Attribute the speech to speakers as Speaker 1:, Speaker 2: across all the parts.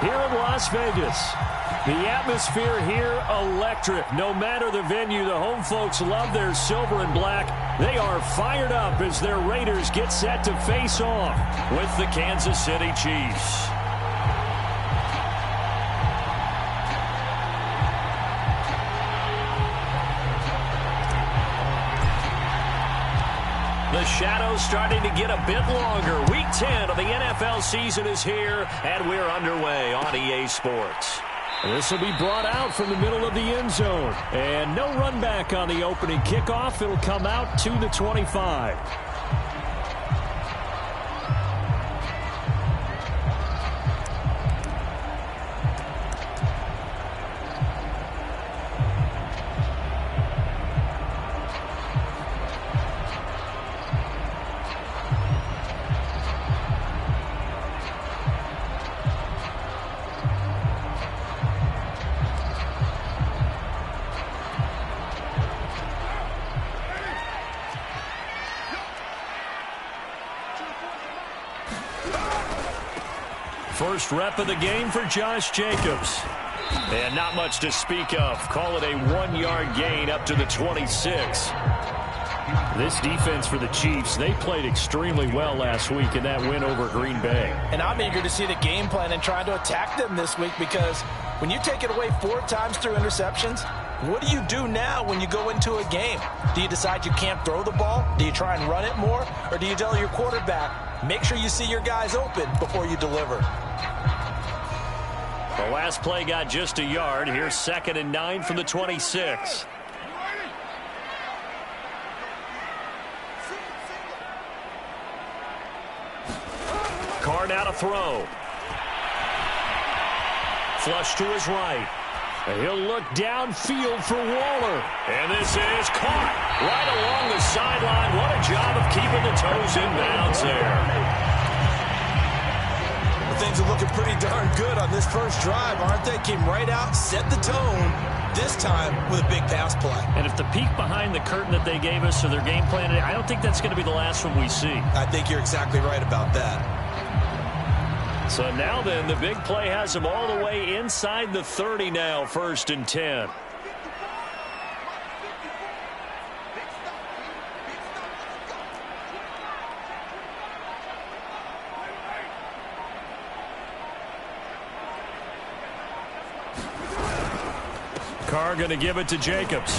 Speaker 1: here in Las Vegas. The atmosphere here, electric. No matter the venue, the home folks love their silver and black. They are fired up as their Raiders get set to face off with the Kansas City Chiefs. The shadow's starting to get a bit longer. Week 10 of the NFL season is here, and we're underway on EA Sports. This will be brought out from the middle of the end zone. And no run back on the opening kickoff. It'll come out to the 25. First rep of the game for Josh Jacobs. And not much to speak of. Call it a 1-yard gain up to the 26. This defense for the Chiefs, they played extremely well last week in that win over Green Bay.
Speaker 2: And I'm eager to see the game plan and trying to attack them this week, because when you take it away 4 times through interceptions, what do you do now when you go into a game? Do you decide you can't throw the ball? Do you try and run it more? Or do you tell your quarterback, make sure you see your guys open before you deliver?
Speaker 1: The last play got just a yard. Here's 2nd and 9 from the 26. Carr now to throw. Flush to his right. He'll look downfield for Waller. And this is caught right along the sideline. What a job of keeping the toes in bounds there.
Speaker 2: Things are looking pretty darn good on this first drive, aren't they? Came right out, set the tone, this time with a big pass play.
Speaker 1: And if the peek behind the curtain that they gave us or their game plan, I don't think that's going to be the last one we see.
Speaker 2: I think you're exactly right about that.
Speaker 1: So now then, the big play has them all the way inside the 30 now, 1st and 10. Carr going to give it to Jacobs.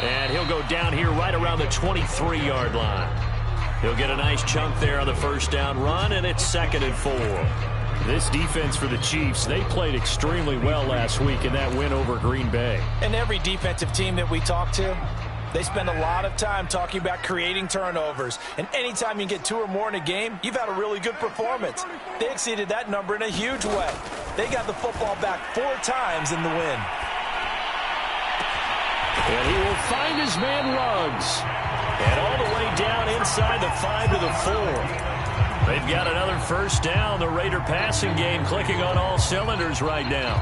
Speaker 1: And he'll go down here right around the 23-yard line. He'll get a nice chunk there on the first down run, and it's 2nd and 4. This defense for the Chiefs, they played extremely well last week in that win over Green Bay.
Speaker 2: And every defensive team that we talk to, they spend a lot of time talking about creating turnovers. And anytime you get 2 or more in a game, you've had a really good performance. They exceeded that number in a huge way. They got the football back 4 times in the win.
Speaker 1: And he will find his man Ruggs. And all the way down inside the 5 to the 4. They've got another first down. The Raider passing game clicking on all cylinders right now.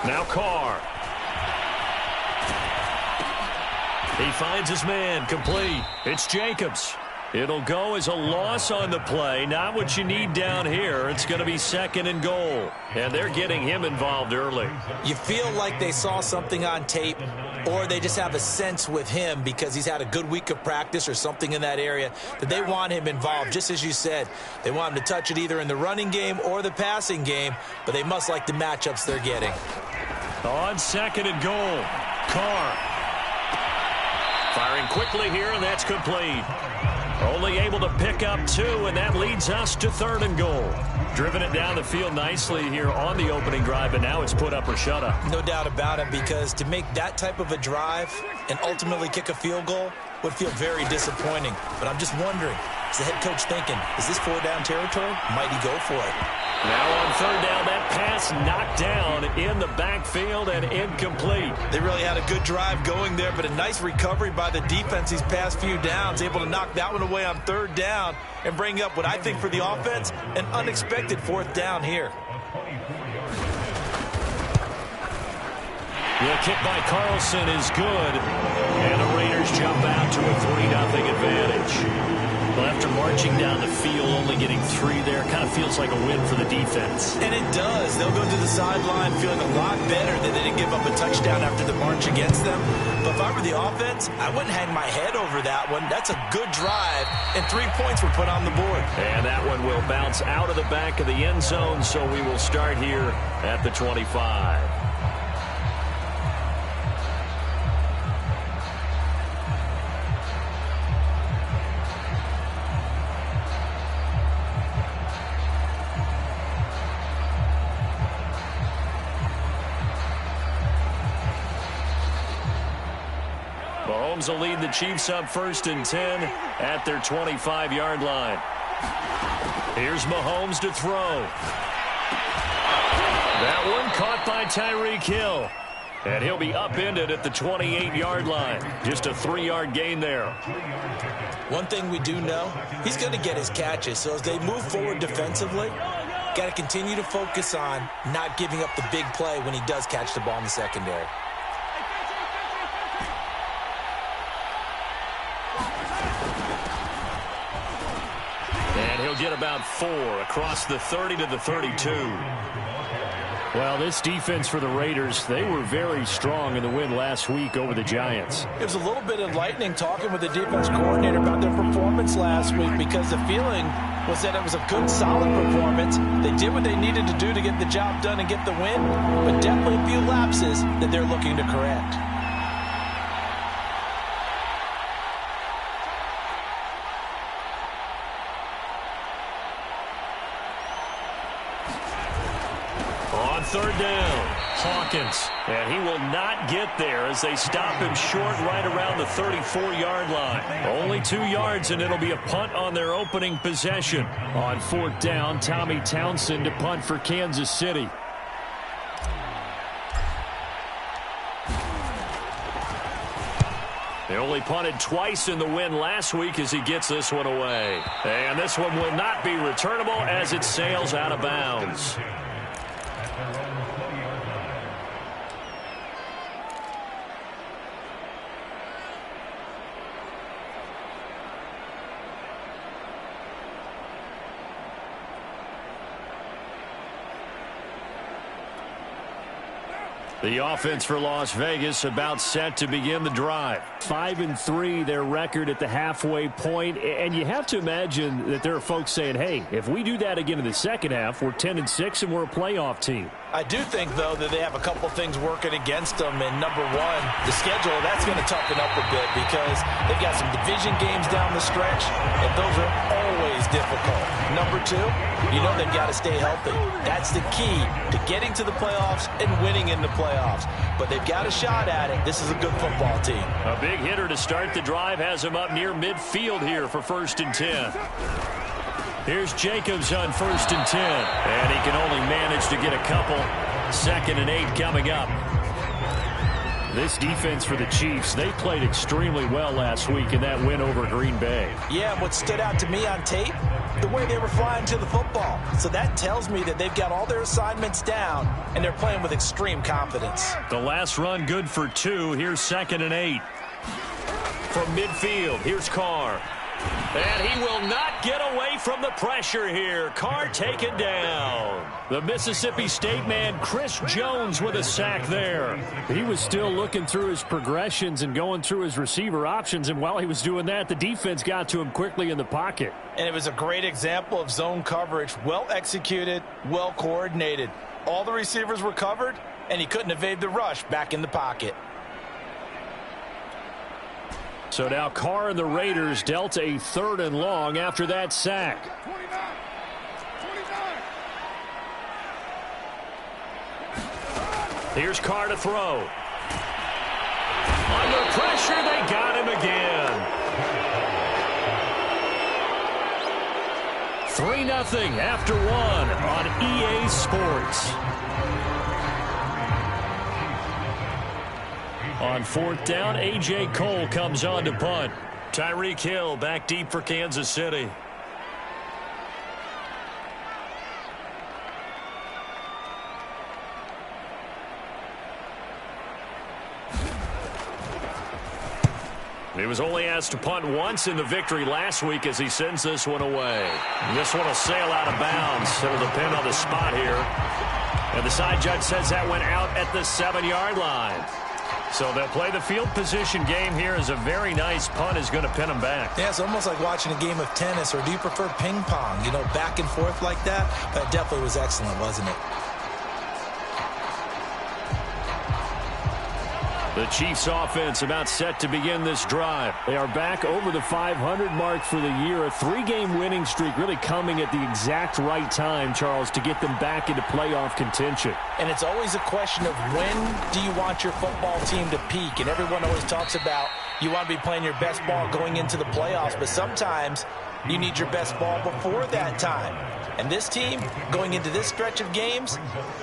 Speaker 1: Now Carr. He finds his man, complete. It's Jacobs. It'll go as a loss on the play. Not what you need down here. It's going to be 2nd and goal. And they're getting him involved early.
Speaker 2: You feel like they saw something on tape, or they just have a sense with him because he's had a good week of practice or something in that area that they want him involved. Just as you said, they want him to touch it either in the running game or the passing game, but they must like the matchups they're getting.
Speaker 1: On 2nd and goal, Carr. Firing quickly here, and that's complete. Only able to pick up 2, and that leads us to 3rd and goal. Driven it down the field nicely here on the opening drive, and now it's put up or shut up.
Speaker 2: No doubt about it, because to make that type of a drive and ultimately kick a field goal would feel very disappointing. But I'm just wondering, is the head coach thinking, is this 4-down territory? Might he go for it?
Speaker 1: Now on third down, that pass knocked down in the backfield and incomplete.
Speaker 2: They really had a good drive going there, but a nice recovery by the defense these past few downs, able to knock that one away on third down and bring up what I think for the offense, an unexpected fourth down here.
Speaker 1: The kick by Carlson is good, and the Raiders jump out to a 3-0 advantage. Well, after marching down the field, only getting 3 there, kind of feels like a win for the defense.
Speaker 2: And it does. They'll go to the sideline feeling a lot better that they didn't give up a touchdown after the march against them. But if I were the offense, I wouldn't hang my head over that one. That's a good drive, and 3 points were put on the board.
Speaker 1: And that one will bounce out of the back of the end zone, so we will start here at the 25. Mahomes will lead the Chiefs up 1st and 10 at their 25-yard line. Here's Mahomes to throw. That one caught by Tyreek Hill. And he'll be upended at the 28-yard line. Just a 3-yard gain there.
Speaker 2: One thing we do know, he's going to get his catches. So as they move forward defensively, got to continue to focus on not giving up the big play when he does catch the ball in the secondary.
Speaker 1: And he'll get about 4 across the 30 to the 32. Well, this defense for the Raiders, they were very strong in the win last week over the Giants.
Speaker 2: It was a little bit enlightening talking with the defense coordinator about their performance last week because the feeling was that it was a good, solid performance. They did what they needed to do to get the job done and get the win, but definitely a few lapses that they're looking to correct.
Speaker 1: Third down, Hawkins, and he will not get there as they stop him short right around the 34-yard line. Only 2 yards, and it'll be a punt on their opening possession. On 4th down, Tommy Townsend to punt for Kansas City. They only punted twice in the win last week as he gets this one away. And this one will not be returnable as it sails out of bounds. The offense for Las Vegas about set to begin the drive. 5-3 their record at the halfway point, and you have to imagine that there are folks saying, hey, if we do that again in the second half, we're 10-6 and we're a playoff team.
Speaker 2: I do think, though, that they have a couple things working against them. And number one, the schedule, that's going to toughen up a bit because they've got some division games down the stretch, and those are always difficult. Number two, you know they've got to stay healthy. That's the key to getting to the playoffs and winning in the playoffs. But they've got a shot at it. This is a good football team. A
Speaker 1: big hitter to start the drive has him up near midfield here for 1st and 10. Here's Jacobs on 1st and 10. And he can only manage to get a couple. 2nd and 8 coming up. This defense for the Chiefs, they played extremely well last week in that win over Green Bay.
Speaker 2: Yeah, what stood out to me on tape, the way they were flying to the football. So that tells me that they've got all their assignments down, and they're playing with extreme confidence.
Speaker 1: The last run good for 2. Here's 2nd and 8. From midfield, here's Carr. And he will not get away from the pressure here. Carr taken down. The Mississippi State man, Chris Jones, with a sack there. He was still looking through his progressions and going through his receiver options, and while he was doing that, the defense got to him quickly in the pocket.
Speaker 2: And it was a great example of zone coverage. Well executed, well coordinated. All the receivers were covered, and he couldn't evade the rush back in the pocket.
Speaker 1: So now Carr and the Raiders dealt a 3rd and long after that sack.
Speaker 3: 29.
Speaker 1: Here's Carr to throw. Under pressure, they got him again. 3-0 after 1 on EA Sports. On 4th down, A.J. Cole comes on to punt. Tyreek Hill back deep for Kansas City. He was only asked to punt once in the victory last week as he sends this one away. This one will sail out of bounds. It'll depend on the spot here. And the side judge says that went out at the 7-yard line. So they'll play the field position game here as a very nice punt is going to pin them back.
Speaker 2: Yeah, it's almost like watching a game of tennis, or do you prefer ping pong? You know, back and forth like that? That definitely was excellent, wasn't it?
Speaker 1: The Chiefs offense about set to begin this drive. They are back over the 500 mark for the year. A 3-game winning streak really coming at the exact right time, Charles, to get them back into playoff contention.
Speaker 2: And it's always a question of when do you want your football team to peak? And everyone always talks about you want to be playing your best ball going into the playoffs, but sometimes you need your best ball before that time. And this team, going into this stretch of games,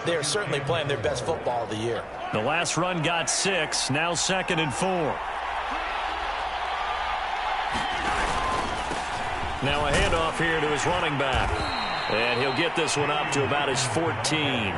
Speaker 2: they are certainly playing their best football of the year.
Speaker 1: The last run got 6, now 2nd and 4. Now a handoff here to his running back. And he'll get this one up to about his 14.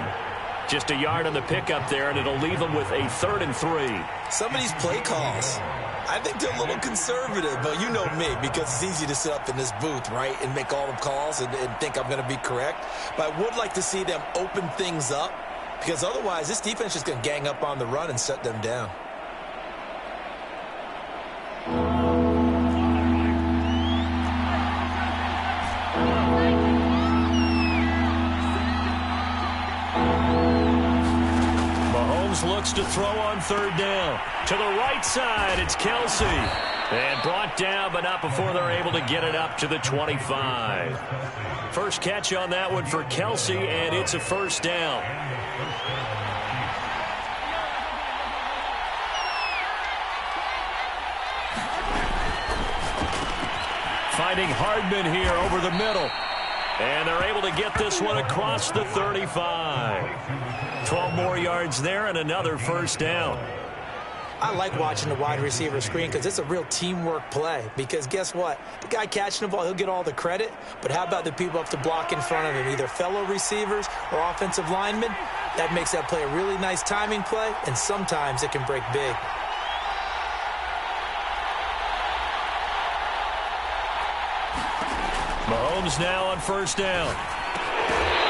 Speaker 1: Just a yard on the pickup there, and it'll leave him with a 3rd and 3.
Speaker 2: Some of these play calls, I think they're a little conservative, but you know me, because it's easy to sit up in this booth, right, and make all the calls and think I'm going to be correct. But I would like to see them open things up, because otherwise this defense is going to gang up on the run and shut them down.
Speaker 1: Looks to throw on 3rd down. To the right side, it's Kelsey. And brought down, but not before they're able to get it up to the 25. First catch on that one for Kelsey, and it's a 1st down. Finding Hardman here over the middle. And they're able to get this one across the 35. 12 more yards there and another 1st down.
Speaker 2: I like watching the wide receiver screen because it's a real teamwork play. Because guess what? The guy catching the ball, he'll get all the credit. But how about the people up to block in front of him, either fellow receivers or offensive linemen? That makes that play a really nice timing play, and sometimes it can break big.
Speaker 1: Mahomes now on 1st down.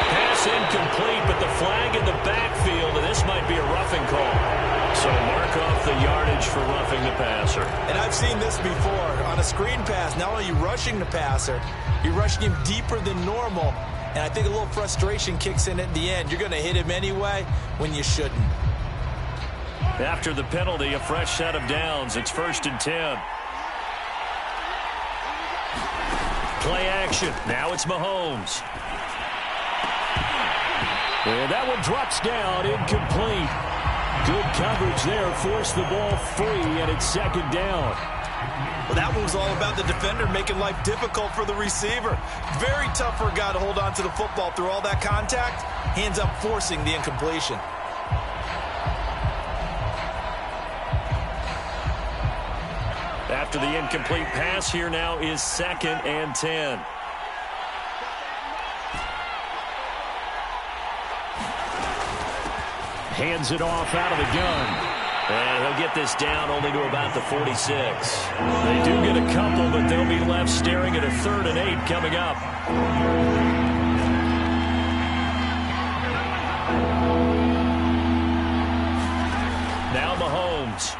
Speaker 1: Pass incomplete, but the flag in the backfield, and this might be a roughing call. So mark off the yardage for roughing the passer.
Speaker 2: And I've seen this before. On a screen pass, not only are you rushing the passer, you're rushing him deeper than normal. And I think a little frustration kicks in at the end. You're going to hit him anyway when you shouldn't.
Speaker 1: After the penalty, a fresh set of downs. It's 1st and 10. Play action. Now it's Mahomes. And that one drops down, incomplete. Good coverage there, forced the ball free, and it's 2nd down.
Speaker 2: Well, that one was all about the defender making life difficult for the receiver. Very tough for a guy to hold on to the football through all that contact. Hands up, forcing the incompletion.
Speaker 1: After the incomplete pass, here now is 2nd and 10. Hands it off out of the gun. And he'll get this down only to about the 46. They do get a couple, but they'll be left staring at a 3rd and 8 coming up. Now Mahomes.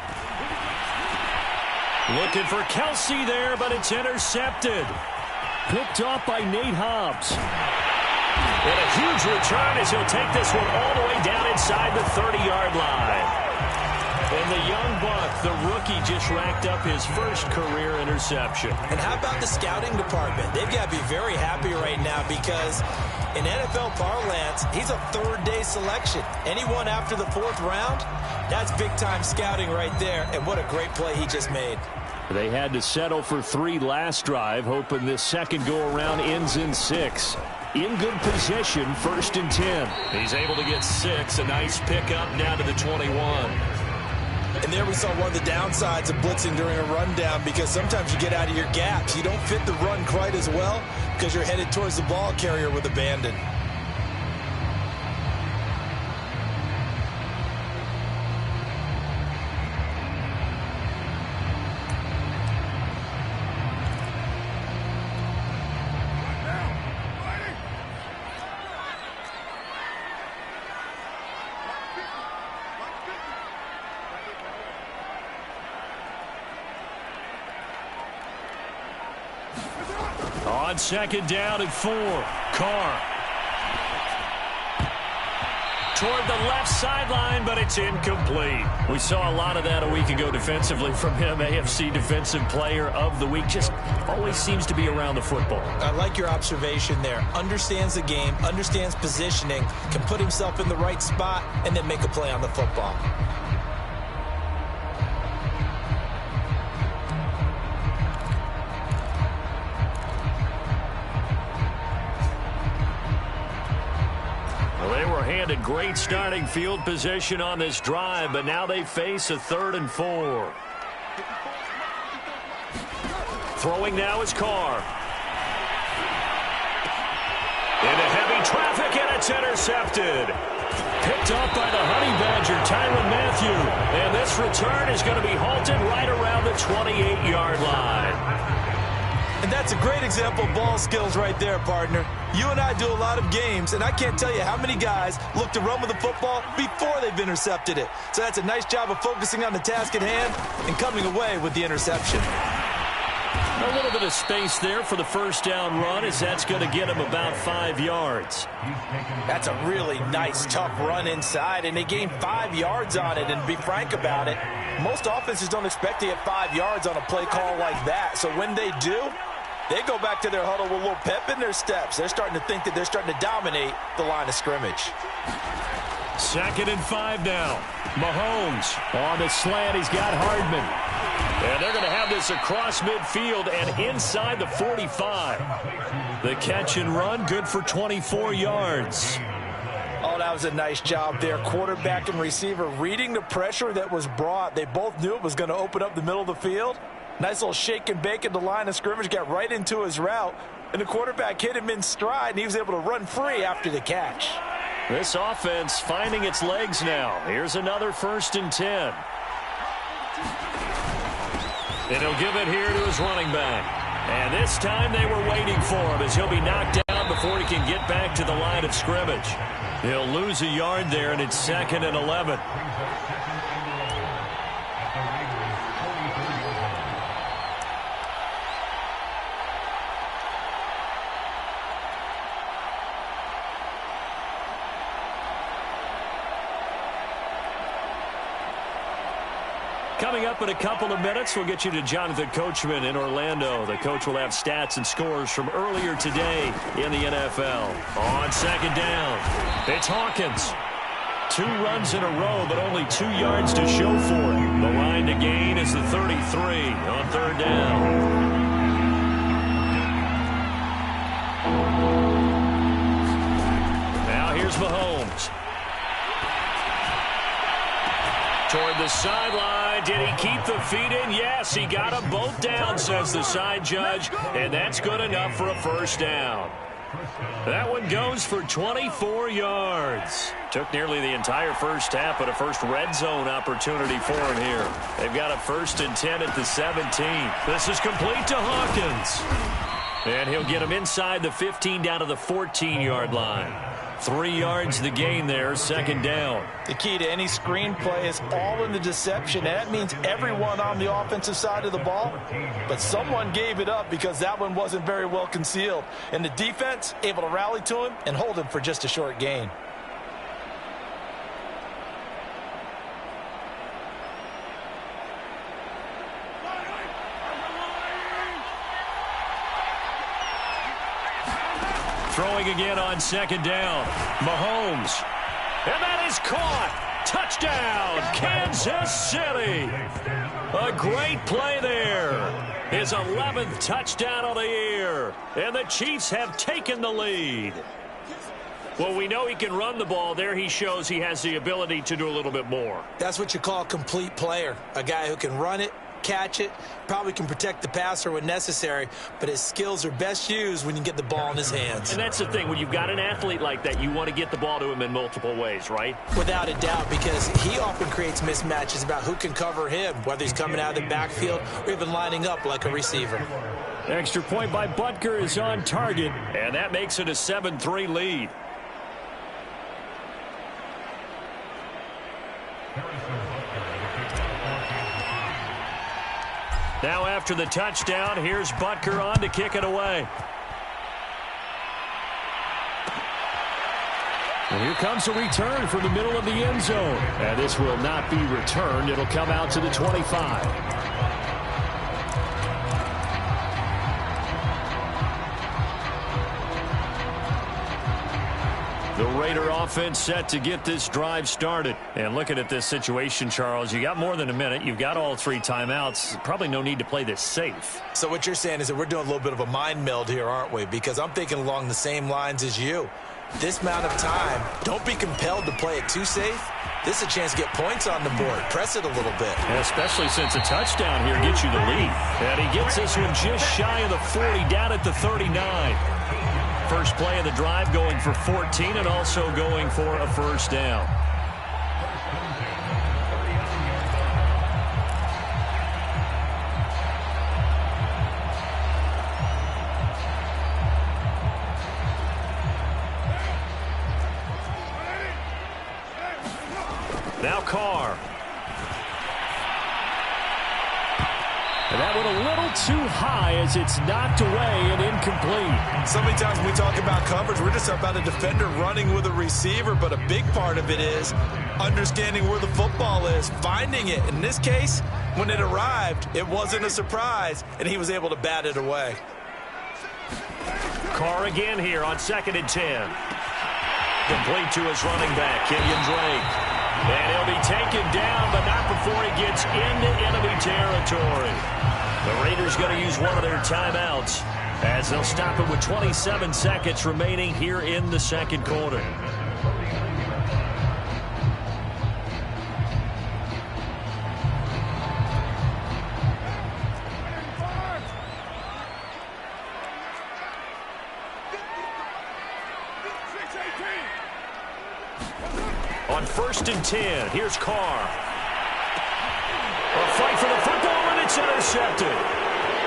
Speaker 1: Looking for Kelsey there, but it's intercepted. Picked off by Nate Hobbs. And a huge return as he'll take this one all the way down inside the 30-yard line. And the young buck, the rookie, just racked up his first career interception.
Speaker 2: And how about the scouting department? They've got to be very happy right now because in NFL parlance, he's a 3rd-day selection. Anyone after the 4th round, that's big-time scouting right there. And what a great play he just made.
Speaker 1: They had to settle for 3 last drive, hoping this second go-around ends in 6. In good position, 1st and 10. He's able to get 6. A nice pickup down to the 21.
Speaker 2: And there we saw one of the downsides of blitzing during a rundown, because sometimes you get out of your gaps. You don't fit the run quite as well because you're headed towards the ball carrier with abandon.
Speaker 1: On 2nd down and 4, Carr. Toward the left sideline, but it's incomplete. We saw a lot of that a week ago defensively from him. AFC Defensive Player of the Week. Just always seems to be around the football.
Speaker 2: I like your observation there. Understands the game, understands positioning, can put himself in the right spot, and then make a play on the football.
Speaker 1: Handed great starting field position on this drive, but now they face a 3rd and 4. Throwing now is Carr. Into heavy traffic, and it's intercepted. Picked off by the Honey Badger, Tyrann Mathieu. And this return is going to be halted right around the 28-yard line.
Speaker 2: And that's a great example of ball skills right there, partner. You and I do a lot of games, and I can't tell you how many guys look to run with the football before they've intercepted it. So that's a nice job of focusing on the task at hand and coming away with the interception.
Speaker 1: A little bit of space there for the 1st down run, as that's going to get him about 5 yards.
Speaker 2: That's a really nice, tough run inside, and they gained 5 yards on it. And to be frank about it, most offenses don't expect to get 5 yards on a play call like that. So when they do, they go back to their huddle with a little pep in their steps. They're starting to think that they're starting to dominate the line of scrimmage.
Speaker 1: 2nd and 5 now. Mahomes on the slant. He's got Hardman. And they're going to have this across midfield and inside the 45. The catch and run, good for 24 yards.
Speaker 2: Oh, that was a nice job there. Quarterback and receiver reading the pressure that was brought. They both knew it was going to open up the middle of the field. Nice little shake and bake at the line of scrimmage, got right into his route, and the quarterback hit him in stride, and he was able to run free after the catch.
Speaker 1: This offense finding its legs now. Here's another 1st and 10. And he'll give it here to his running back. And this time they were waiting for him, as he'll be knocked down before he can get back to the line of scrimmage. He'll lose a yard there, and it's 2nd and 11. Coming up in a couple of minutes, we'll get you to Jonathan Coachman in Orlando. The coach will have stats and scores from earlier today in the NFL. On 2nd down, it's Hawkins. 2 runs in a row, but only 2 yards to show for it. The line to gain is the 33 on 3rd down. Now here's Mahomes. Toward the sideline. Did he keep the feet in? Yes, he got them both down, says the side judge, and that's good enough for a 1st down. That one goes for 24 yards. Took nearly the entire first half, but a first red zone opportunity for him here. They've got a 1st and 10 at the 17. This is complete to Hawkins. And he'll get him inside the 15 down to the 14-yard line. 3 yards the gain there, 2nd down.
Speaker 2: The key to any screenplay is all in the deception. And that means everyone on the offensive side of the ball. But someone gave it up because that one wasn't very well concealed. And the defense able to rally to him and hold him for just a short gain. Throwing again on 2nd down. Mahomes. And that is caught.
Speaker 1: touchdown, Kansas City. A great play there. His 11th touchdown of the year. And the Chiefs have taken the lead. Well, we know he can run the ball. There he shows he has the ability to do a little bit more.
Speaker 2: That's what you call a complete player. A guy who can run it, catch it, probably can protect the passer when necessary, but his skills are best used when you get the ball in his hands.
Speaker 1: And that's the thing. When you've got an athlete like that, you want to get the ball to him in multiple ways, right?
Speaker 2: Without a doubt, because he often creates mismatches about who can cover him, whether he's coming out of the backfield or even lining up like a receiver.
Speaker 1: Extra point by Butker is on target, and that makes it a 7-3 lead. Now after the touchdown, here's Butker on to kick it away. And here comes a return from the middle of the end zone. And this will not be returned. It'll come out to the 25. The Raider offense set to get this drive started. And looking at this situation, Charles, you got more than a minute. You've got all 3 timeouts. Probably no need to play this safe.
Speaker 2: So what you're saying is that we're doing a little bit of a mind meld here, aren't we? Because I'm thinking along the same lines as you. This amount of time, don't be compelled to play it too safe. This is a chance to get points on the board. Press it a little bit.
Speaker 1: And especially since a touchdown here gets you the lead. And he gets this one just shy of the 40, down at the 39. First play of the drive going for 14 and also going for a first down. Now Carr. And that went a little too high as it's knocked away and incomplete.
Speaker 2: So many times when we talk about coverage, we're just about a defender running with a receiver, but a big part of it is understanding where the football is, finding it. In this case, when it arrived, it wasn't a surprise, and he was able to bat it away.
Speaker 1: Carr again here on 2nd and 10. Complete to his running back, Kenyon Drake. And he'll be taken down, but not before he gets into enemy territory. The Raiders going to use one of their timeouts as they'll stop it with 27 seconds remaining here in the second quarter. On 1st and 10, here's Carr. A fight for the football, and it's intercepted.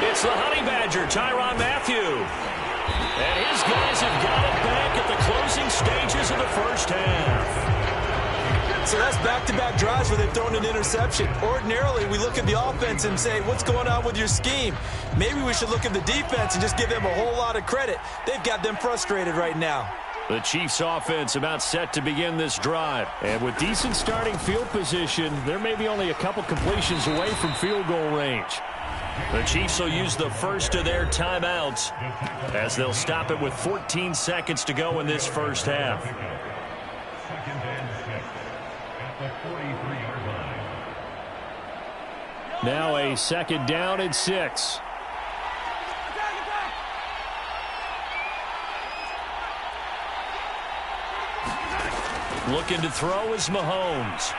Speaker 1: It's the Honey Badger, Tyrann Mathieu. And his guys have got it back at the closing stages of the first half.
Speaker 2: So that's back-to-back drives where they've thrown an interception. Ordinarily, we look at the offense and say, what's going on with your scheme? Maybe we should look at the defense and just give them a whole lot of credit. They've got them frustrated right now.
Speaker 1: The Chiefs offense about set to begin this drive. And with decent starting field position, there may be only a couple completions away from field goal range. The Chiefs will use the first of their timeouts as they'll stop it with 14 seconds to go in this first half. Now a 2nd down and 6. Looking to throw is Mahomes.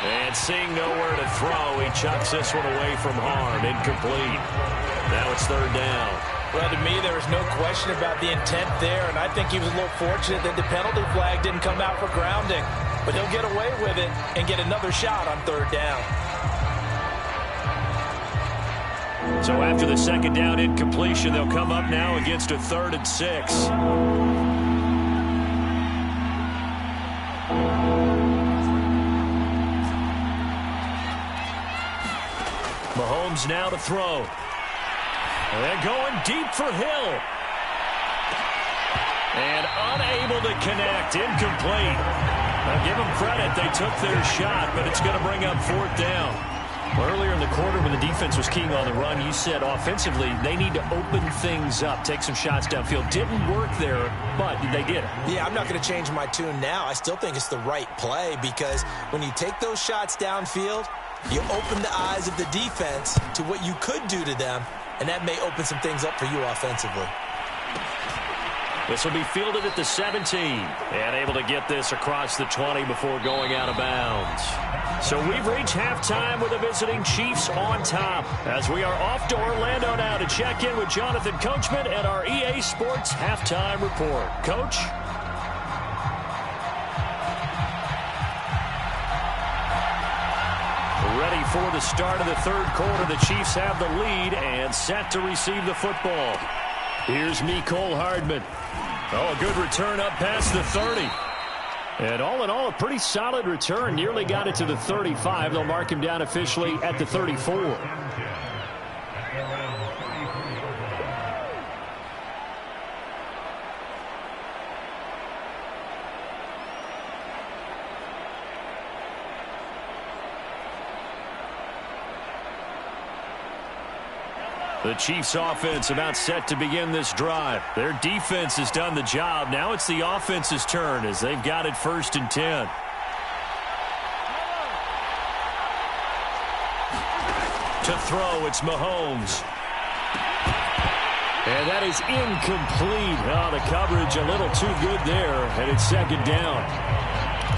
Speaker 1: And seeing nowhere to throw, he chucks this one away from harm. Incomplete. Now it's 3rd down.
Speaker 2: Well, to me, there was no question about the intent there, and I think he was a little fortunate that the penalty flag didn't come out for grounding. But he'll get away with it and get another shot on 3rd down.
Speaker 1: So after the 2nd down incompletion, they'll come up now against a 3rd and 6. Mahomes now to throw. And going deep for Hill. And unable to connect. Incomplete. Now give them credit. They took their shot, but it's going to bring up 4th down. Earlier in the quarter when the defense was keying on the run, you said offensively they need to open things up, take some shots downfield. Didn't work there, but they did it.
Speaker 2: Yeah, I'm not going to change my tune now. I still think it's the right play because when you take those shots downfield, you open the eyes of the defense to what you could do to them, and that may open some things up for you offensively.
Speaker 1: This will be fielded at the 17 and able to get this across the 20 before going out of bounds. So we've reached halftime with the visiting Chiefs on top as we are off to Orlando now to check in with Jonathan Coachman and our EA Sports halftime report. Coach? Ready for the start of the third quarter. The Chiefs have the lead and set to receive the football. Here's Mecole Hardman. Oh, a good return up past the 30. And all in all, a pretty solid return. Nearly got it to the 35. They'll mark him down officially at the 34. The Chiefs offense about set to begin this drive. Their defense has done the job. Now it's the offense's turn as they've got it 1st and 10. To throw, it's Mahomes. And that is incomplete. Oh, the coverage a little too good there, and it's 2nd down.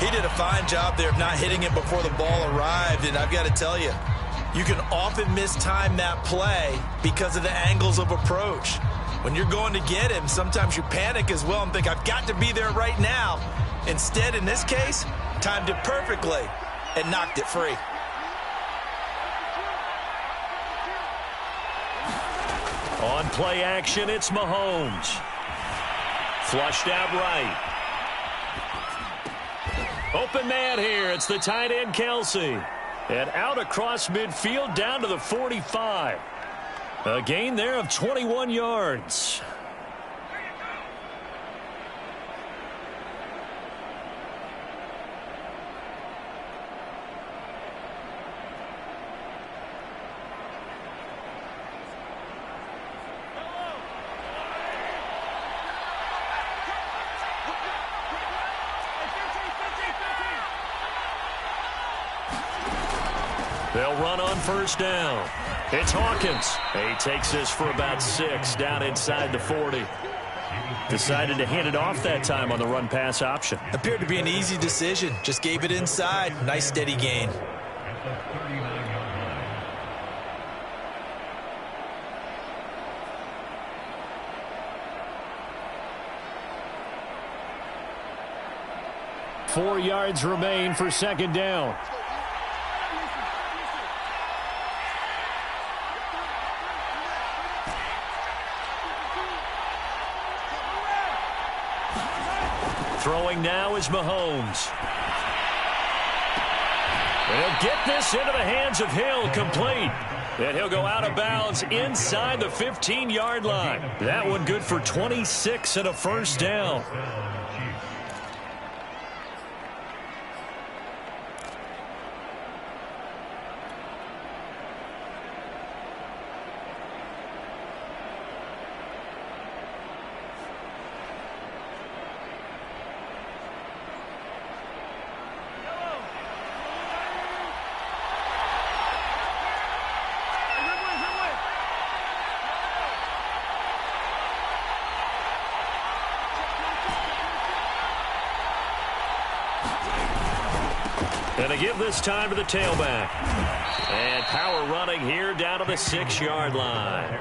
Speaker 2: He did a fine job there of not hitting it before the ball arrived, and I've got to tell you, you can often mistime that play because of the angles of approach. When you're going to get him, sometimes you panic as well and think, I've got to be there right now. Instead, in this case, timed it perfectly and knocked it free.
Speaker 1: On play action, it's Mahomes. Flushed out right. Open man here. It's the tight end, Kelsey. And out across midfield down to the 45. A gain there of 21 yards. They'll run on 1st down. It's Hawkins. He takes this for about 6 down inside the 40. Decided to hand it off that time on the run-pass option.
Speaker 2: Appeared to be an easy decision. Just gave it inside. Nice steady gain.
Speaker 1: Four yards remain for 2nd down. Throwing now is Mahomes. And he'll get this into the hands of Hill, complete. And he'll go out of bounds inside the 15-yard line. That one good for 26 and a 1st down. And they give this time to the tailback. And power running here down to the 6-yard line.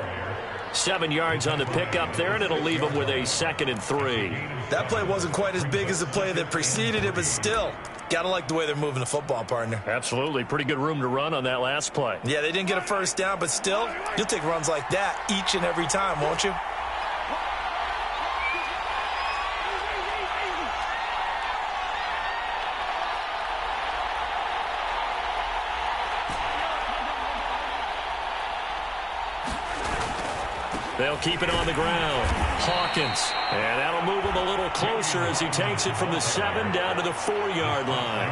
Speaker 1: 7 yards on the pickup there, and it'll leave them with a 2nd and 3.
Speaker 2: That play wasn't quite as big as the play that preceded it, but still, got to like the way they're moving the football, partner.
Speaker 1: Absolutely. Pretty good room to run on that last play.
Speaker 2: Yeah, they didn't get a 1st down, but still, you'll take runs like that each and every time, won't you?
Speaker 1: They'll keep it on the ground. Hawkins. And that'll move him a little closer as he takes it from the 7 down to the 4-yard line.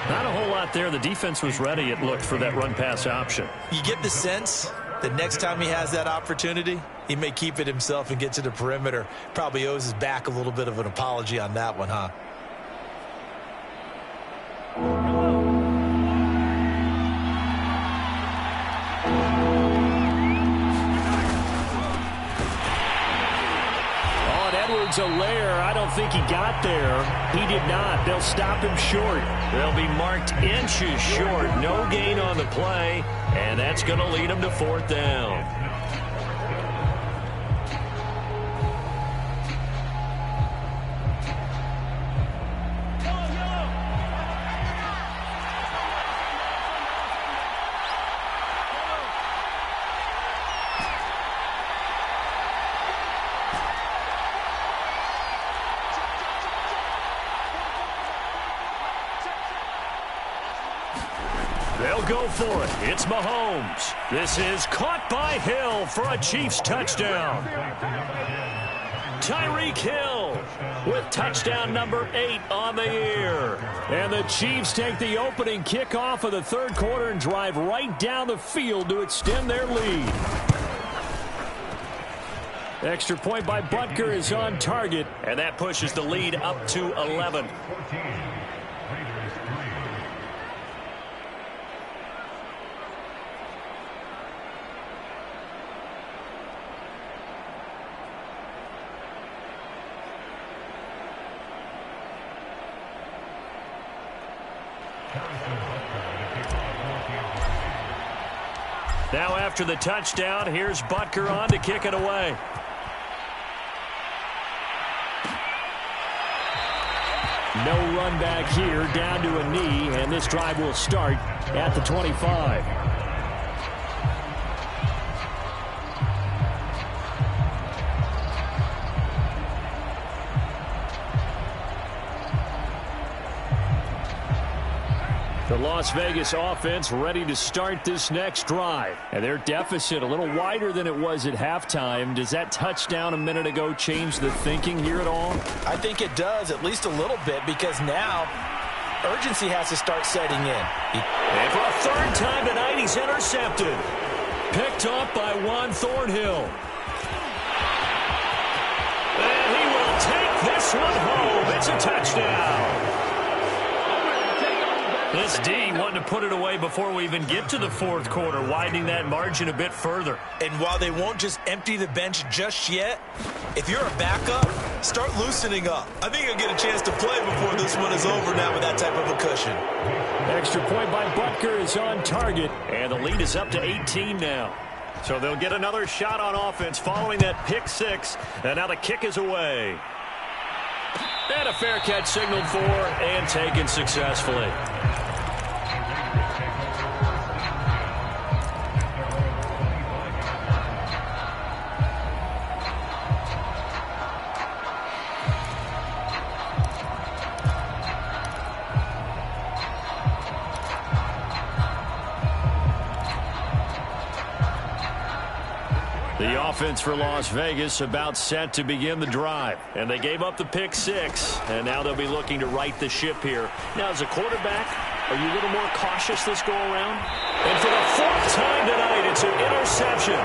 Speaker 1: Not a whole lot there. The defense was ready, it looked, for that run-pass option.
Speaker 2: You get the sense that next time he has that opportunity, he may keep it himself and get to the perimeter. Probably owes his back a little bit of an apology on that one, huh?
Speaker 1: Allaire, I don't think he got there. He did not. They'll stop him short. They'll be marked inches short. No gain on the play, and that's going to lead him to 4th down. They'll go for it. It's Mahomes. This is caught by Hill for a Chiefs touchdown. Tyreek Hill with touchdown number 8 on the year. And the Chiefs take the opening kickoff of the 3rd quarter and drive right down the field to extend their lead. Extra point by Butker is on target, and that pushes the lead up to 11. Now after the touchdown, here's Butker on to kick it away. No run back here, down to a knee, and this drive will start at the 25. The Las Vegas offense ready to start this next drive. And their deficit a little wider than it was at halftime. Does that touchdown a minute ago change the thinking here at all?
Speaker 2: I think it does, at least a little bit, because now urgency has to start setting in.
Speaker 1: And for a 3rd time tonight, he's intercepted. Picked off by Juan Thornhill. And he will take this one home. It's a touchdown. This D wanting to put it away before we even get to the 4th quarter, widening that margin a bit further.
Speaker 2: And while they won't just empty the bench just yet, if you're a backup, start loosening up. I think you'll get a chance to play before this one is over now with that type of a cushion.
Speaker 1: Extra point by Butker is on target, and the lead is up to 18 now. So they'll get another shot on offense following that pick 6, and now the kick is away. And a fair catch signaled for and taken successfully. The offense for Las Vegas about set to begin the drive. And they gave up the pick 6, and now they'll be looking to right the ship here. Now, as a quarterback, are you a little more cautious this go around? And for the 4th time tonight, it's an interception.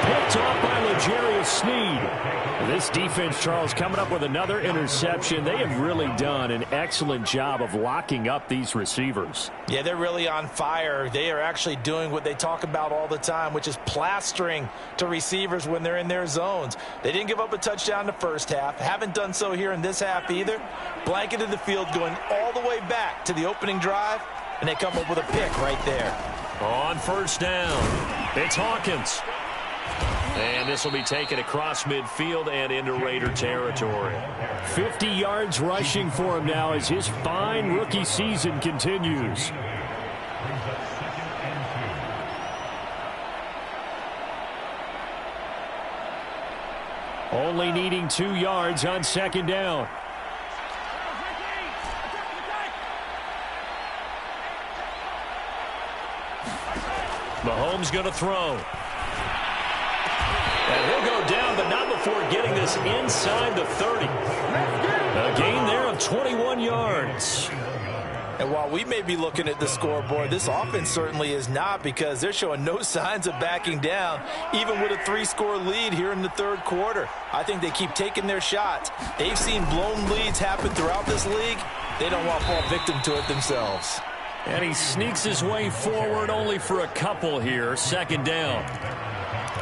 Speaker 1: Picked off by L'Jarius Sneed. This defense, Charles, coming up with another interception. They have really done an excellent job of locking up these receivers.
Speaker 2: Yeah, they're really on fire. They are actually doing what they talk about all the time, which is plastering to receivers when they're in their zones. They didn't give up a touchdown in the first half. Haven't done so here in this half either. Blanketed the field going all the way back to the opening drive, and they come up with a pick right there.
Speaker 1: On 1st down, it's Hawkins. And this will be taken across midfield and into Raider territory. 50 yards rushing for him now as his fine rookie season continues. Only needing 2 yards on 2nd down. Mahomes going to throw. And he'll go down, but not before getting this inside the 30. A gain there of 21 yards.
Speaker 2: And while we may be looking at the scoreboard, this offense certainly is not, because they're showing no signs of backing down, even with a 3-score lead here in the third quarter. I think they keep taking their shots. They've seen blown leads happen throughout this league. They don't want to fall victim to it themselves.
Speaker 1: And he sneaks his way forward only for a couple here. Second down.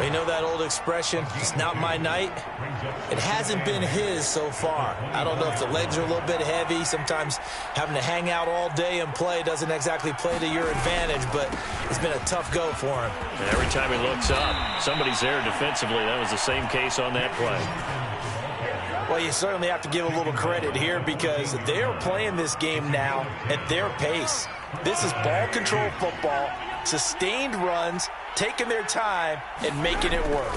Speaker 2: You know that old expression, it's not my night? It hasn't been his so far. I don't know if the legs are a little bit heavy. Sometimes having to hang out all day and play doesn't exactly play to your advantage, but it's been a tough go for him.
Speaker 1: And every time he looks up, somebody's there defensively. That was the same case on that play.
Speaker 2: Well, you certainly have to give a little credit here, because they are playing this game now at their pace. This is ball control football, sustained runs, taking their time and making it work.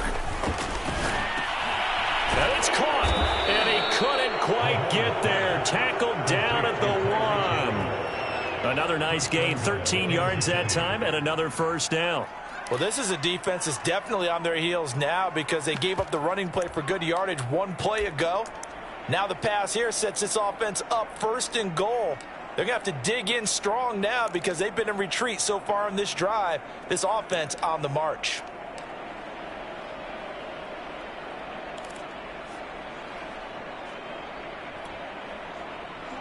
Speaker 1: And it's caught, and he couldn't quite get there. Tackled down at the 1. Another nice gain, 13 yards that time, and another first down.
Speaker 2: Well, this is a defense that's definitely on their heels now, because they gave up the running play for good yardage one play ago. Now the pass here sets this offense up 1st and goal. They're going to have to dig in strong now, because they've been in retreat so far in this drive. This offense on the march.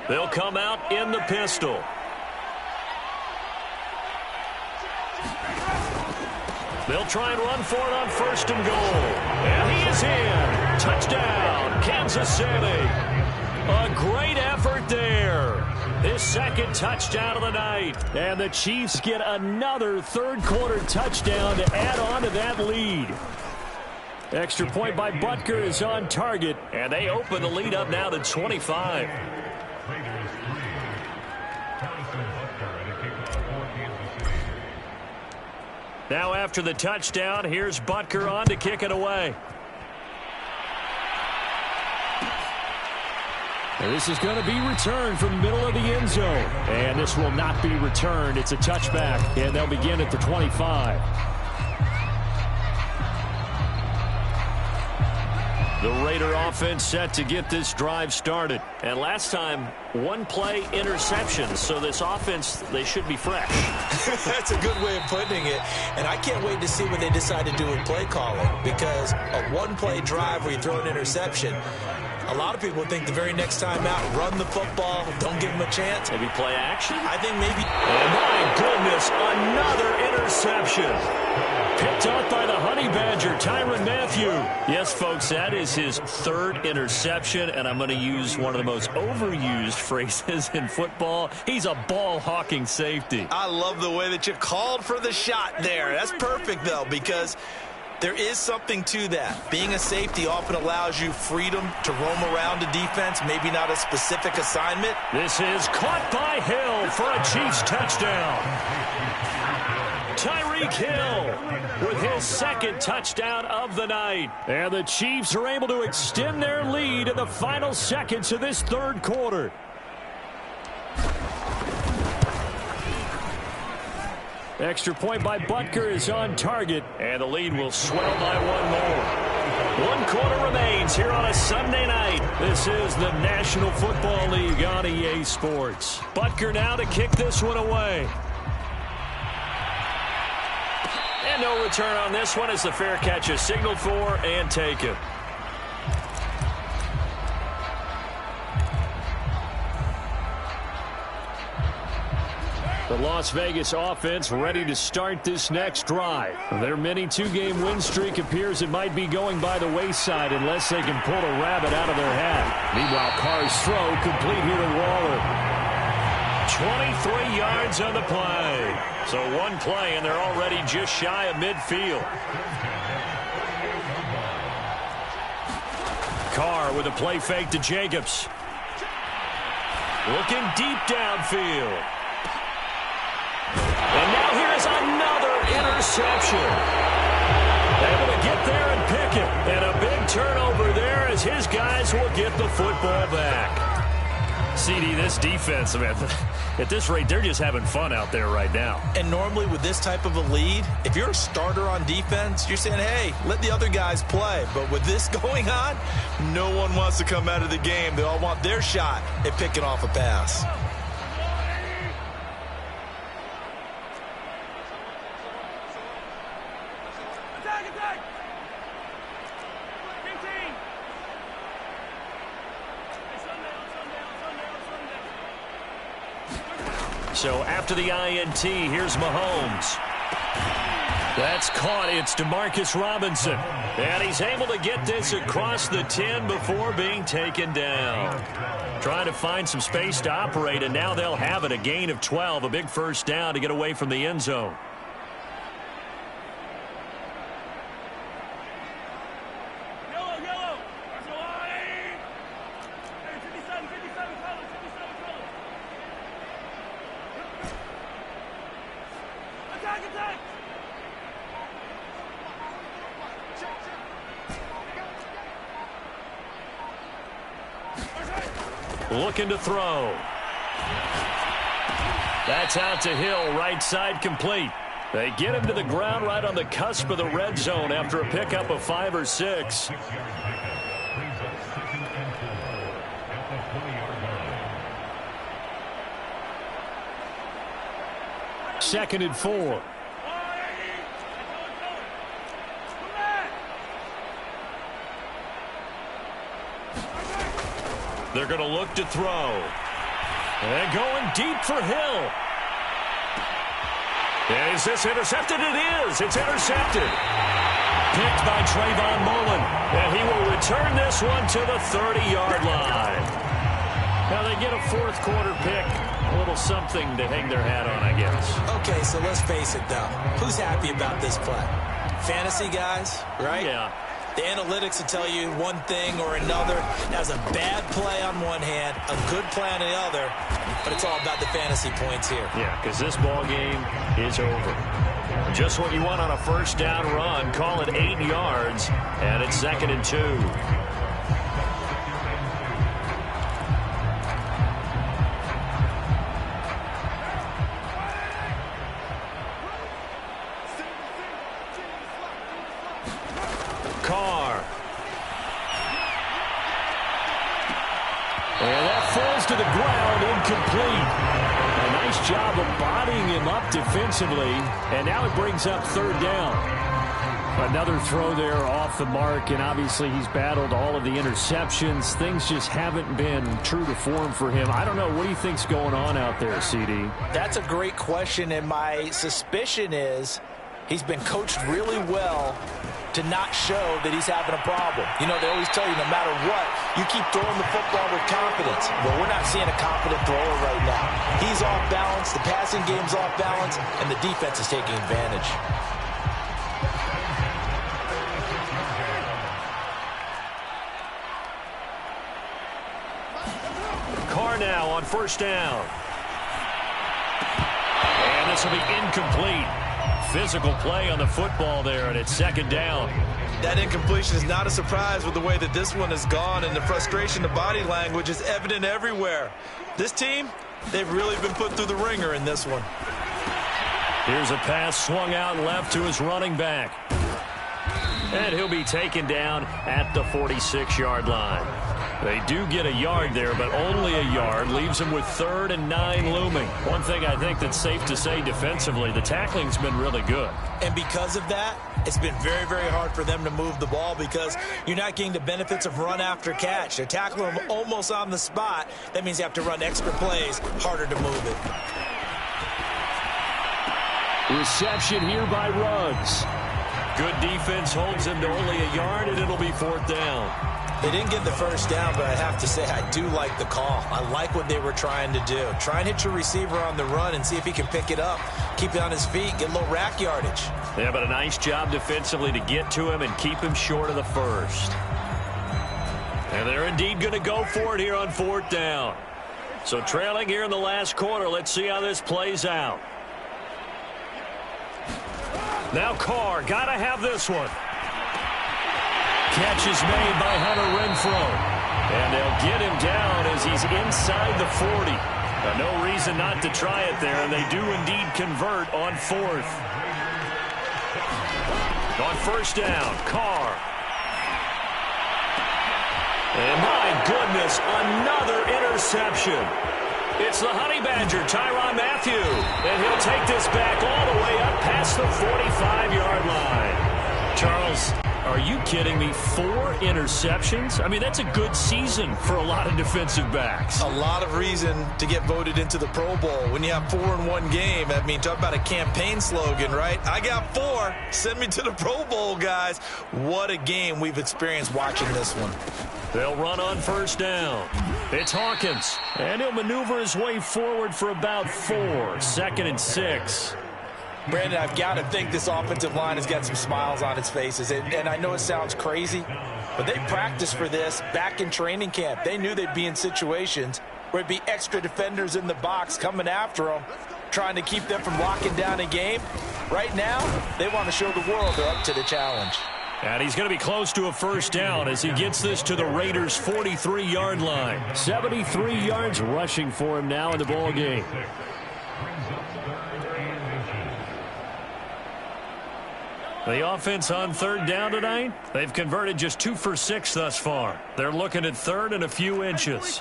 Speaker 1: They'll come out in the pistol. They'll try and run for it on 1st and goal. And he is in. Touchdown, Kansas City. A great effort there. His second touchdown of the night. And the Chiefs get another third-quarter touchdown to add on to that lead. Extra point by Butker is on target. And they open the lead up now to 25. Now after the touchdown, here's Butker on to kick it away. And this is going to be returned from the middle of the end zone. And this will not be returned. It's a touchback, and they'll begin at the 25. The Raider offense set to get this drive started. And last time, 1-play interception. So this offense, they should be fresh.
Speaker 2: That's a good way of putting it. And I can't wait to see what they decide to do with play calling, because a 1-play drive where you throw an interception, a lot of people think the very next time out, run the football, don't give them a chance.
Speaker 1: Maybe play action?
Speaker 2: I think maybe.
Speaker 1: Oh, my goodness, another interception. Picked off by the Honey Badger, Tyrann Mathieu. Yes, folks, that is his 3rd interception, and I'm going to use one of the most overused phrases in football. He's a ball-hawking safety.
Speaker 2: I love the way that you called for the shot there. That's perfect, though, because there is something to that. Being a safety often allows you freedom to roam around a defense, maybe not a specific assignment.
Speaker 1: This is caught by Hill for a Chiefs touchdown. Tyreek Hill with his 2nd touchdown of the night. And the Chiefs are able to extend their lead in the final seconds of this third quarter. Extra point by Butker is on target, and the lead will swell by 1 more. 1 quarter remains here on a Sunday night. This is the National Football League on EA Sports. Butker now to kick this one away. And no return on this one as the fair catch is signaled for and taken. The Las Vegas offense ready to start this next drive. Their mini 2-game win streak appears it might be going by the wayside unless they can pull a rabbit out of their hat. Meanwhile, Carr's throw complete here to Waller. 23 yards on the play. So 1 play, and they're already just shy of midfield. Carr with a play fake to Jacobs. Looking deep downfield. And now here's another interception. Able to get there and pick it. And a big turnover there as his guys will get the football back. CD, this defense, man, at this rate, they're just having fun out there right now.
Speaker 2: And normally with this type of a lead, if you're a starter on defense, you're saying, hey, let the other guys play. But with this going on, no one wants to come out of the game. They all want their shot at picking off a pass.
Speaker 1: So after the INT, here's Mahomes. That's caught. It's Demarcus Robinson. And he's able to get this across the 10 before being taken down. Trying to find some space to operate, and now they'll have it. A gain of 12, a big first down to get away from the end zone. Looking to throw. That's out to Hill, right side complete. They get him to the ground right on the cusp of the red zone after a pickup of 5 or 6. Second and 4. They're going to look to throw. And going deep for Hill. Is this intercepted? It is. It's intercepted. Picked by Trayvon Mullen. And he will return this one to the 30-yard line. Now they get a fourth quarter pick. A little something to hang their hat on, I guess.
Speaker 2: Okay, so let's face it, though. Who's happy about this play? Fantasy guys, right?
Speaker 1: Yeah.
Speaker 2: The analytics will tell you one thing or another. That's a bad play on one hand, a good play on the other, but it's all about the fantasy points here.
Speaker 1: Yeah, because this ball game is over. Just what you want on a first down run. Call it 8 yards, and it's 2nd and 2. To the ground, incomplete. A nice job of bodying him up defensively, and now it brings up 3rd down. Another throw there off the mark, and obviously he's battled all of the interceptions. Things just haven't been true to form for him. I don't know. What do you think's going on out there, CD?
Speaker 2: That's a great question, and my suspicion is he's been coached really well to not show that he's having a problem. You know, they always tell you no matter what, you keep throwing the football with confidence. Well, we're not seeing a confident thrower right now. He's off balance, the passing game's off balance, and the defense is taking advantage.
Speaker 1: Carr now on first down. And this will be incomplete. Physical play on the football there, and it's 2nd down.
Speaker 2: That incompletion is not a surprise with the way that this one has gone, and the frustration, the body language is evident everywhere. This team, they've really been put through the ringer in this one.
Speaker 1: Here's a pass swung out left to his running back. And he'll be taken down at the 46-yard line. They do get a yard there, but only a yard. Leaves him with 3rd and 9 looming. One thing I think that's safe to say defensively, the tackling's been really good.
Speaker 2: And because of that, it's been very, very hard for them to move the ball because you're not getting the benefits of run after catch. They're tackling him almost on the spot. That means you have to run extra plays, harder to move it.
Speaker 1: Reception here by Ruggs. Good defense holds him to only a yard, and it'll be 4th down.
Speaker 2: They didn't get the first down, but I have to say I do like the call. I like what they were trying to do. Try and hit your receiver on the run and see if he can pick it up, keep it on his feet, get a little rack yardage.
Speaker 1: Yeah, but a nice job defensively to get to him and keep him short of the first. And they're indeed going to go for it here on 4th down. So trailing here in the last quarter, let's see how this plays out. Now Carr, got to have this one. Catch is made by Hunter Renfrow. And they'll get him down as he's inside the 40. Now, no reason not to try it there, and they do indeed convert on 4th. On first down, Carr. And my goodness, another interception. It's the Honey Badger, Tyrann Mathieu. And he'll take this back all the way up past the 45-yard line. Charles, are you kidding me? 4 interceptions? I mean, that's a good season for a lot of defensive backs.
Speaker 2: A lot of reason to get voted into the Pro Bowl. When you have 4 in one game, I mean, talk about a campaign slogan, right? I got 4. Send me to the Pro Bowl, guys. What a game we've experienced watching this one.
Speaker 1: They'll run on first down. It's Hawkins, and he'll maneuver his way forward for about 4. 2nd and 6.
Speaker 2: Brandon, I've got to think this offensive line has got some smiles on its faces. And I know it sounds crazy, but they practiced for this back in training camp. They knew they'd be in situations where it'd be extra defenders in the box coming after them, trying to keep them from locking down a game. Right now, they want to show the world they're up to the challenge.
Speaker 1: And he's going to be close to a first down as he gets this to the Raiders' 43-yard line. 73 yards rushing for him now in the ball game. The offense on third down tonight, they've converted just 2 for 6 thus far. They're looking at third and a few inches.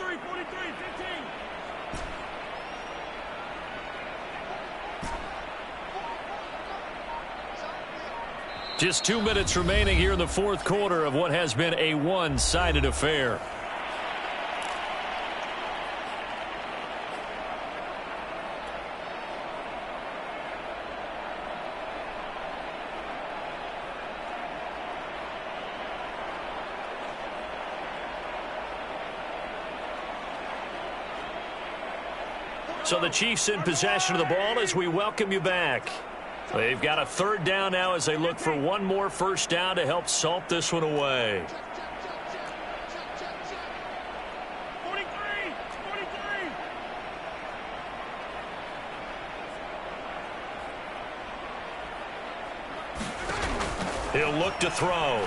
Speaker 1: Just 2 minutes remaining here in the fourth quarter of what has been a one-sided affair. So the Chiefs in possession of the ball as we welcome you back. They've got a third down now as they look for one more first down to help salt this one away.
Speaker 3: 43.
Speaker 1: He'll look to throw.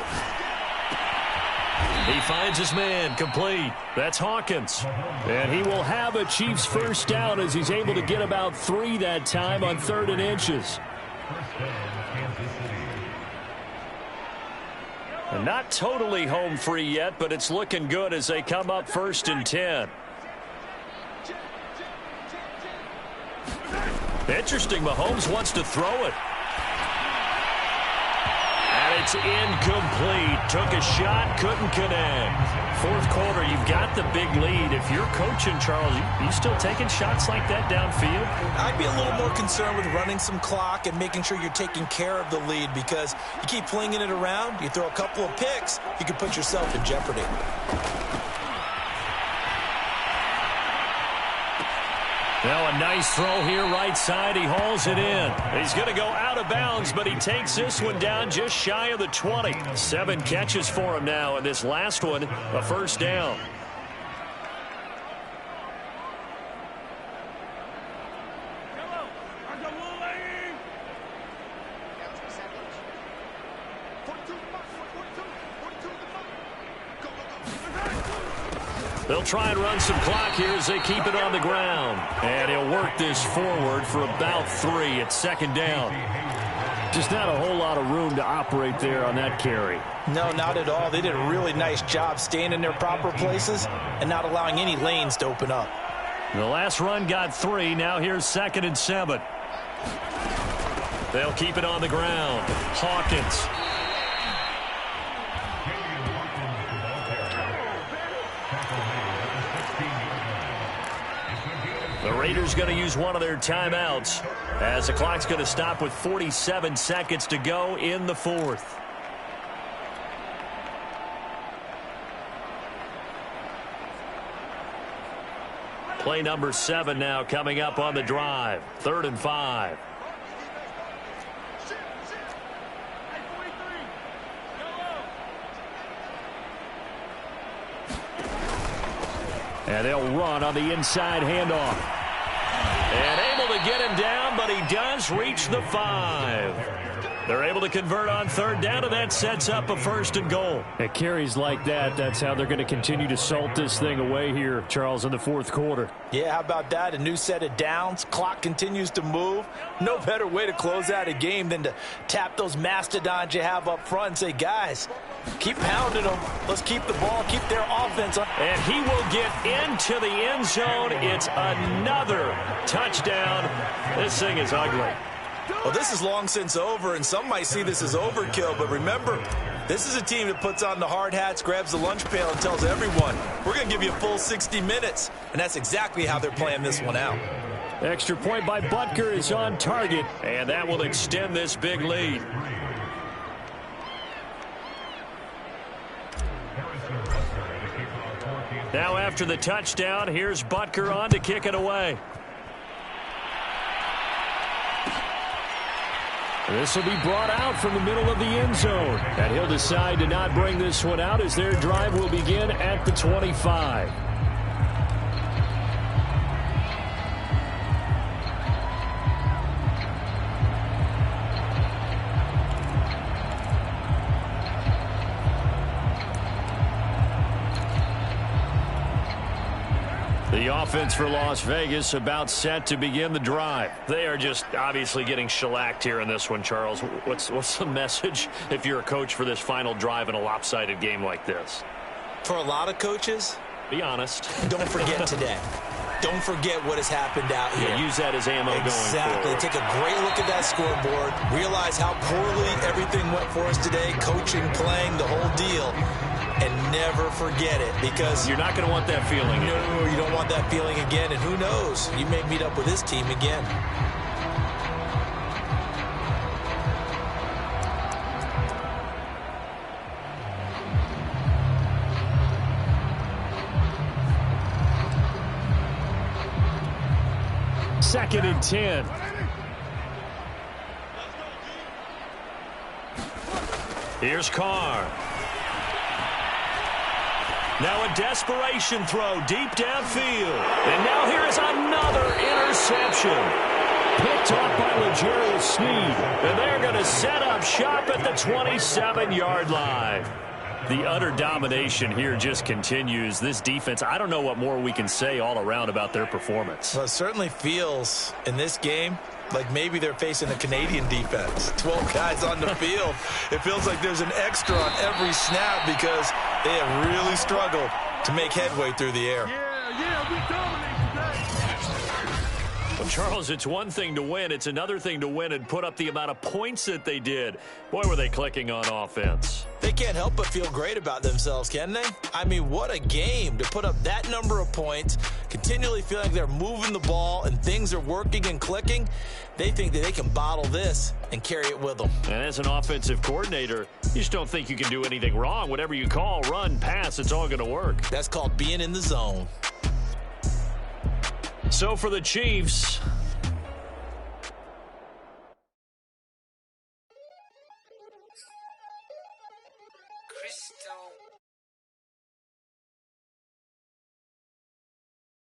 Speaker 1: He finds his man, complete. That's Hawkins. And he will have a Chiefs first down as he's able to get about 3 that time on 3rd and inches. And not totally home free yet, but it's looking good as they come up 1st and 10. Interesting, Mahomes wants to throw it. It's incomplete. Took a shot, couldn't connect. Fourth quarter, you've got the big lead. If you're coaching, Charles, you still taking shots like that downfield?
Speaker 2: I'd be a little more concerned with running some clock and making sure you're taking care of the lead, because you keep flinging it around, you throw a couple of picks, you could put yourself in jeopardy.
Speaker 1: Now a nice throw here right side. He hauls it in. He's going to go out of bounds, but he takes this one down just shy of the 20. 7 catches for him now, and this last one a first down. They'll try and run some clock here as they keep it on the ground. And he'll work this forward for about 3 at 2nd down. Just not a whole lot of room to operate there on that carry.
Speaker 2: No, not at all. They did a really nice job staying in their proper places and not allowing any lanes to open up.
Speaker 1: The last run got 3. Now here's 2nd and 7. They'll keep it on the ground. Hawkins. The Raiders going to use one of their timeouts as the clock's going to stop with 47 seconds to go in the fourth. Play number 7 now coming up on the drive. 3rd and 5. And they'll run on the inside handoff. And able to get him down, but he does reach the 5. They're able to convert on 3rd down, and that sets up a 1st and goal.
Speaker 3: At carries like that, that's how they're going to continue to salt this thing away here, Charles, in the fourth quarter.
Speaker 2: Yeah, how about that? A new set of downs. Clock continues to move. No better way to close out a game than to tap those mastodons you have up front and say, guys, keep pounding them. Let's keep the ball, keep their offense on.
Speaker 1: And he will get into the end zone. It's another touchdown. This thing is ugly.
Speaker 2: Well, this is long since over, and some might see this as overkill, but remember, this is a team that puts on the hard hats, grabs the lunch pail, and tells everyone, we're going to give you a full 60 minutes, and that's exactly how they're playing this one out.
Speaker 3: Extra point by Butker is on target,
Speaker 1: and that will extend this big lead. Now after the touchdown, here's Butker on to kick it away.
Speaker 3: This will be brought out from the middle of the end zone. And he'll decide to not bring this one out as their drive will begin at the 25. The offense for Las Vegas about set to begin the drive.
Speaker 1: They are just obviously getting shellacked here in this one, Charles. What's the message if you're a coach for this final drive in a lopsided game like this?
Speaker 2: For a lot of coaches,
Speaker 1: be honest.
Speaker 2: Don't forget today. Don't forget what has happened out here.
Speaker 1: Yeah, use that as ammo going forward.
Speaker 2: Exactly. Take a great look at that scoreboard. Realize how poorly everything went for us today. Coaching, playing, the whole deal. And never forget it, because
Speaker 1: you're not going to want that feeling.
Speaker 2: No, you don't want that feeling again. And who knows? You may meet up with this team again.
Speaker 3: Second and 10.
Speaker 1: Here's Carr. Now a desperation throw deep downfield. And now here is another interception.
Speaker 3: Picked off by L'Jarius Sneed.
Speaker 1: And they're going to set up shop at the 27-yard line. The utter domination here just continues. This defense, I don't know what more we can say all around about their performance.
Speaker 2: Well, it certainly feels in this game like maybe they're facing a Canadian defense. 12 guys on the field. It feels like there's an extra on every snap because they have really struggled to make headway through the air.
Speaker 4: We dominate today.
Speaker 1: Well, Charles, it's one thing to win. It's another thing to win and put up the amount of points that they did. Boy, were they clicking on offense.
Speaker 2: They can't help but feel great about themselves, can they? I mean, what a game to put up that number of points, continually feeling like they're moving the ball and things are working and clicking. They think that they can bottle this and carry it with them.
Speaker 1: And as an offensive coordinator, you just don't think you can do anything wrong. Whatever you call, run, pass, it's all going to work.
Speaker 2: That's called being in the zone.
Speaker 1: So for the Chiefs,
Speaker 5: Crystal